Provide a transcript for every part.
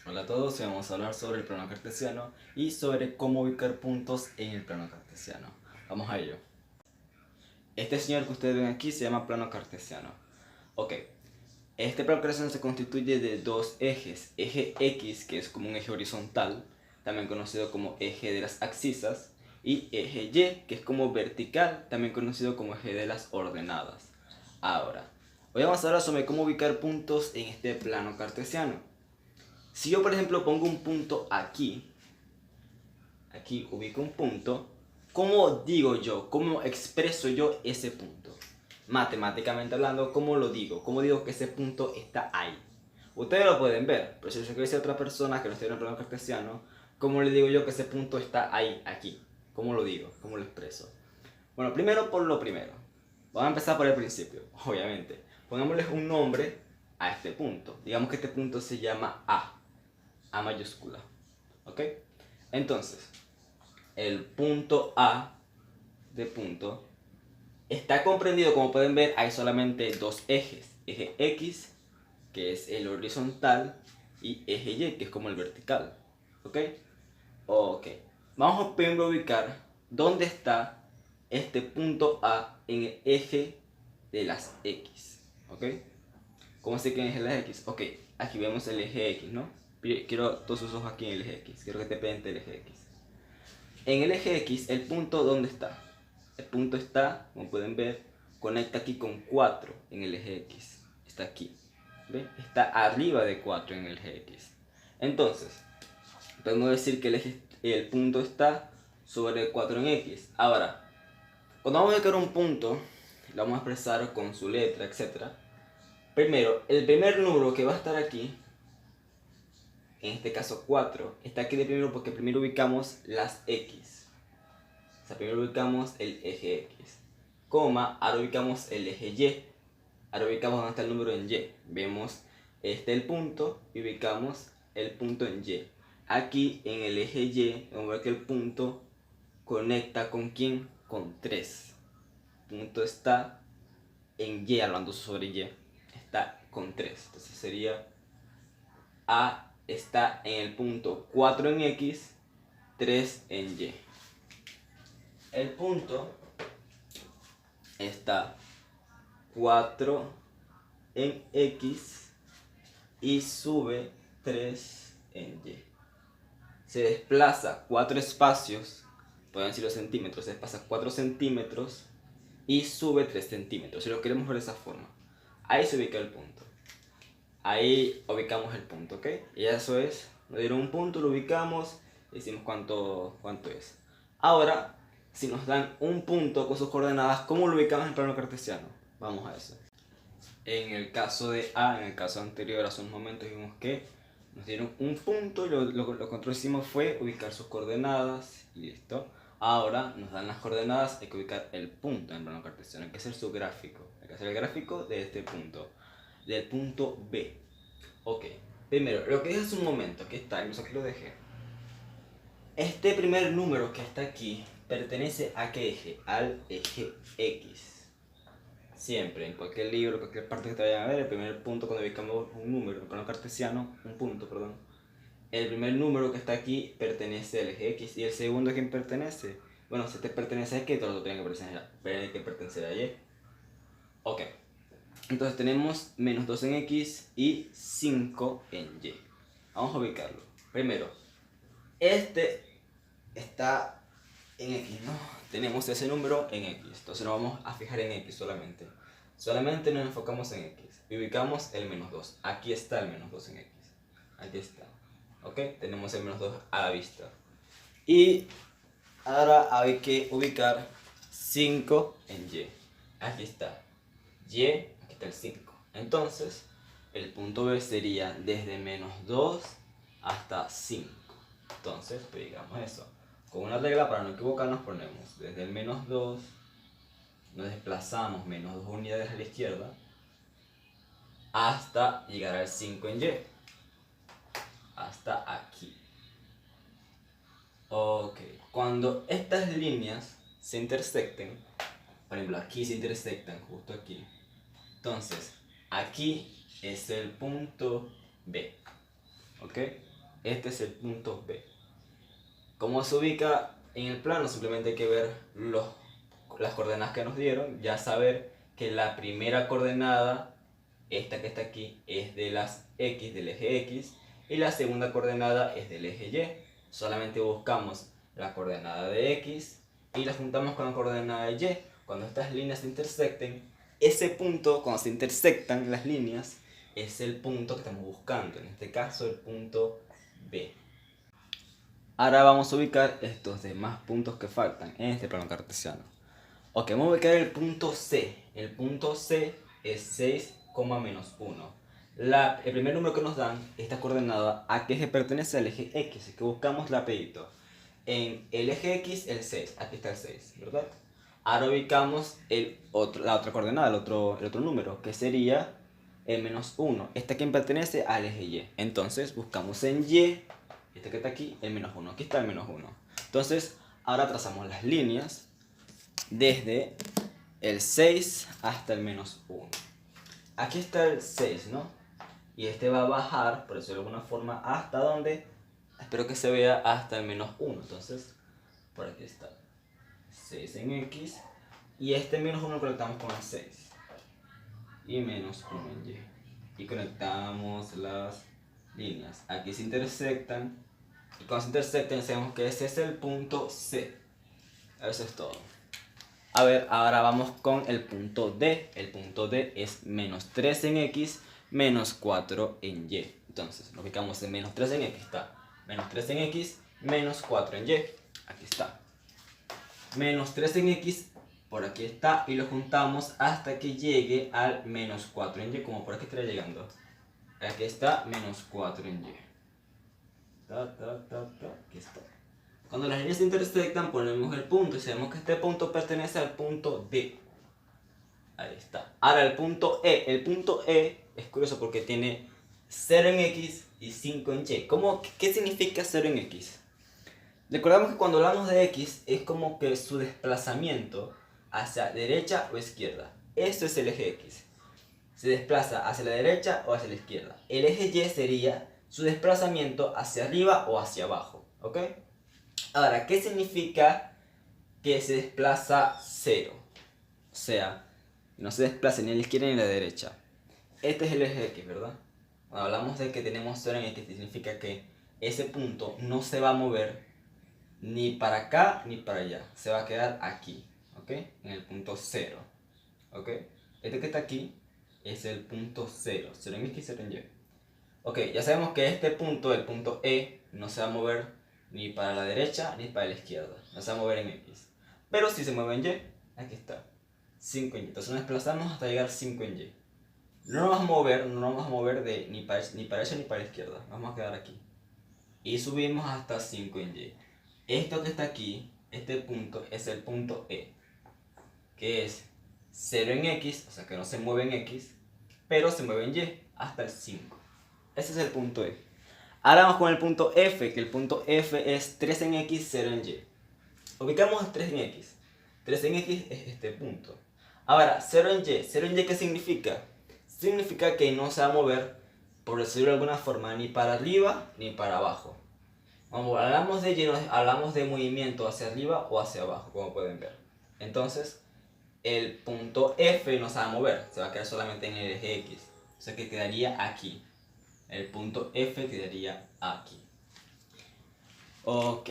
Hola a todos, hoy vamos a hablar sobre el plano cartesiano y sobre cómo ubicar puntos en el plano cartesiano. Vamos a ello. Este señor que ustedes ven aquí se llama plano cartesiano. Ok, este plano cartesiano se constituye de dos ejes. Eje X, que es como un eje horizontal, también conocido como eje de las abscisas, y eje Y, que es como vertical, también conocido como eje de las ordenadas. Ahora, hoy vamos a hablar sobre cómo ubicar puntos en este plano cartesiano. Si yo, por ejemplo, pongo un punto aquí ubico un punto, ¿cómo digo yo? ¿Cómo expreso yo ese punto? Matemáticamente hablando, ¿cómo lo digo? ¿Cómo digo que ese punto está ahí? Ustedes lo pueden ver, pero si yo quiero decir a otra persona que no esté en el plano cartesiano, ¿cómo le digo yo que ese punto está ahí, aquí? ¿Cómo lo digo? ¿Cómo lo expreso? Bueno, primero por lo primero. Vamos a empezar por el principio, obviamente. Pongámosle un nombre a este punto. Digamos que este punto se llama A mayúscula. ¿Ok? Entonces, el punto A de punto está comprendido, como pueden ver, hay solamente dos ejes. Eje X, que es el horizontal, y eje Y, que es como el vertical. ¿Ok? Ok. Vamos a primero ubicar dónde está este punto A en el eje de las X. ¿Ok? ¿Cómo sé que es el eje X? Ok, aquí vemos el eje X, ¿no? Quiero todos sus ojos aquí en el eje X. Quiero que te pente el eje X. En el eje X, el punto ¿dónde está? El punto está, como pueden ver, conecta aquí con 4 en el eje X. Está aquí. ¿Ve? Está arriba de 4 en el eje X. Entonces, podemos decir que el punto está sobre 4 en X. Ahora, cuando vamos a ubicar un punto, lo vamos a expresar con su letra, etc. Primero, el primer número que va a estar aquí, en este caso 4, está aquí de primero porque primero ubicamos las X. O sea, primero ubicamos el eje X, coma, ahora ubicamos el eje Y, ahora ubicamos dónde está el número en Y, vemos el punto y ubicamos el punto en Y. Aquí en el eje Y, vamos a ver que el punto conecta con ¿quién? Con 3. El punto está en Y, hablando sobre Y, está con 3. Entonces sería A está en el punto 4 en X, 3 en Y. El punto está 4 en X y sube 3 en Y. Se desplaza 4 espacios, pueden decirlo centímetros, se desplaza 4 centímetros y sube 3 centímetros. Si lo queremos ver de esa forma, ahí se ubica el punto. Ahí ubicamos el punto, ¿ok? Y eso es, nos dieron un punto, lo ubicamos, decimos cuánto es. Ahora, si nos dan un punto con sus coordenadas, ¿cómo lo ubicamos en el plano cartesiano? Vamos a eso. En el caso de A, en el caso anterior, hace unos momentos vimos que nos dieron un punto y lo que nosotros hicimos fue ubicar sus coordenadas y listo. Ahora nos dan las coordenadas, hay que ubicar el punto en el plano cartesiano, hay que hacer su gráfico. Hay que hacer el gráfico de este punto, del punto B. Ok, primero, lo que dije hace un momento, aquí está, incluso aquí lo dejé. Este primer número que está aquí pertenece a qué eje? Al eje X. Siempre, en cualquier libro, cualquier parte que te vayan a ver, el primer punto cuando ubicamos un número, en plano cartesiano, un punto, perdón. El primer número que está aquí pertenece al eje X. ¿Y el segundo a quién pertenece? Bueno, si este pertenece a X, todo lo tiene que pertenecer a Y. Ok. Entonces tenemos menos 2 en X y 5 en Y. Vamos a ubicarlo. Primero, este está en X, ¿no? Tenemos ese número en X. Entonces nos vamos a fijar en X solamente. Solamente nos enfocamos en X. Y ubicamos el menos 2. Aquí está el menos 2 en X. Aquí está. ¿Ok? Tenemos el menos 2 a la vista. Y ahora hay que ubicar 5 en Y. Aquí está. Y, aquí está el 5. Entonces, el punto B sería desde menos 2 hasta 5. Entonces, pues digamos eso. Con una regla para no equivocarnos ponemos desde el menos 2, nos desplazamos menos 2 unidades a la izquierda hasta llegar al 5 en Y. Hasta aquí. Ok, cuando estas líneas se intersecten, por ejemplo aquí se intersectan, justo aquí, entonces aquí es el punto B, ¿ok? Este es el punto B. ¿Cómo se ubica en el plano? Simplemente hay que ver las coordenadas que nos dieron, ya saber que la primera coordenada, esta que está aquí, es de las X, del eje X, y la segunda coordenada es del eje Y. Solamente buscamos la coordenada de X y la juntamos con la coordenada de Y. Cuando estas líneas se intersecten, ese punto, cuando se intersectan las líneas, es el punto que estamos buscando, en este caso el punto B. Ahora vamos a ubicar estos demás puntos que faltan en este plano cartesiano. Ok, vamos a ubicar el punto C. El punto C es 6, menos 1. El primer número que nos dan, esta coordenada, ¿a qué eje pertenece? Al eje X, así que buscamos rapidito. En el eje X, el 6, aquí está el 6, ¿verdad? Ahora ubicamos la otra coordenada, el otro número, que sería el menos 1. Este que pertenece al eje Y. Entonces buscamos en Y, este que está aquí, el menos 1. Aquí está el menos 1. Entonces, ahora trazamos las líneas desde el 6 hasta el menos 1. Aquí está el 6, ¿no? Y este va a bajar, por decirlo de alguna forma, ¿hasta dónde? Espero que se vea hasta el menos 1. Entonces, por aquí está 6 en X. Y este menos 1 lo conectamos con el 6. Y menos 1 en Y. Y conectamos las líneas. Aquí se intersectan. Y cuando se intersectan sabemos que ese es el punto C. Eso es todo. A ver, ahora vamos con el punto D. El punto D es menos 3 en X, menos 4 en Y. Entonces, nos ubicamos en menos 3 en X. Está menos 3 en X, menos 4 en Y. Aquí está. Menos 3 en X, por aquí está. Y lo juntamos hasta que llegue al menos 4 en Y. Como por aquí estará llegando. Aquí está, menos 4 en Y. Aquí está. Cuando las líneas se intersectan ponemos el punto y sabemos que este punto pertenece al punto D. Ahí está. Ahora el punto E. El punto E es curioso porque tiene 0 en X y 5 en Y. ¿Qué significa 0 en X? Recordamos que cuando hablamos de X es como que su desplazamiento hacia derecha o izquierda. Esto es el eje X. Se desplaza hacia la derecha o hacia la izquierda. El eje Y sería su desplazamiento hacia arriba o hacia abajo. ¿Ok? Ahora, ¿qué significa que se desplaza 0? O sea, no se desplaza ni a la izquierda ni a la derecha. Este es el eje X, ¿verdad? Cuando hablamos de que tenemos 0 en X, significa que ese punto no se va a mover ni para acá ni para allá. Se va a quedar aquí, ¿ok? En el punto 0, ¿ok? Este que está aquí es el punto 0. 0 en X, 0 en Y. Ok, ya sabemos que este punto, el punto E, no se va a mover ni para la derecha ni para la izquierda. No se va a mover en X. Pero si se mueve en Y, aquí está. 5 en Y. Entonces nos desplazamos hasta llegar 5 en Y. No nos vamos a mover ni para derecha ni para la izquierda. Nos vamos a quedar aquí. Y subimos hasta 5 en Y. Esto que está aquí, este punto, es el punto E. Que es 0 en X, o sea que no se mueve en X, pero se mueve en Y hasta el 5. Ese es el punto E. Ahora vamos con el punto F, que el punto F es 3 en X, 0 en Y. Ubicamos 3 en X. 3 en X es este punto. Ahora, 0 en Y. 0 en Y, ¿qué significa? Significa que no se va a mover, por decirlo de alguna forma, ni para arriba ni para abajo. Cuando hablamos de Y, hablamos de movimiento hacia arriba o hacia abajo, como pueden ver. Entonces, el punto F no se va a mover, se va a quedar solamente en el eje X. O sea que quedaría aquí. El punto F quedaría aquí. Ok.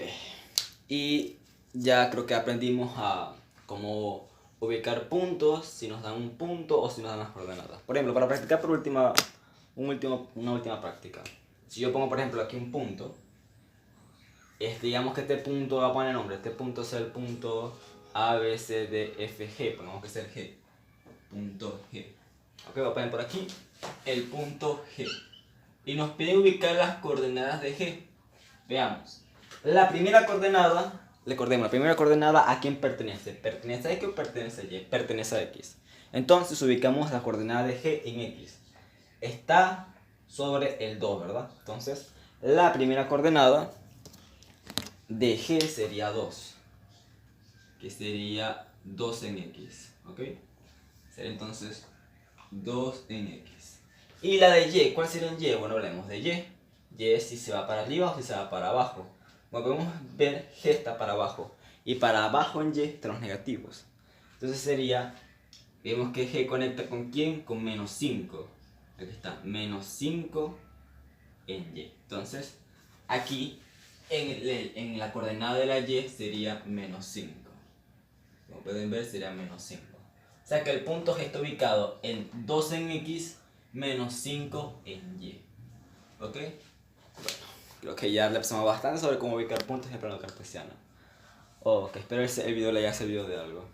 Y ya creo que aprendimos a cómo ubicar puntos, si nos dan un punto o si nos dan las coordenadas. Por ejemplo, para practicar una última práctica. Si yo pongo, por ejemplo, aquí un punto, digamos que este punto va a poner nombre. Este punto es el punto A, B, C, D, F, G. Pongamos que es el G. Punto G. Ok, voy a poner por aquí el punto G. Y nos pide ubicar las coordenadas de G. Veamos. La primera coordenada, recordemos, la primera coordenada ¿a quién pertenece? ¿Pertenece a X o pertenece a Y? Pertenece a X. Entonces ubicamos la coordenada de G en X. Está sobre el 2, ¿verdad? Entonces, la primera coordenada de G sería 2. Que sería 2 en X. ¿Ok? Sería entonces 2 en X. Y la de Y, ¿cuál sería en Y? Bueno, hablemos de Y. Y es si se va para arriba o si se va para abajo. Como podemos ver, G está para abajo. Y para abajo en Y están los negativos. Entonces sería, vemos que G conecta con quién, con menos 5. Aquí está, menos 5 en Y. Entonces, aquí en la coordenada de la Y sería menos 5. Como pueden ver, sería menos 5. O sea que el punto G está ubicado en 2 en X menos 5 en Y. ¿Ok? Bueno, creo que ya le pasamos bastante sobre cómo ubicar puntos en el plano cartesiano. Ok, espero el video le haya servido de algo.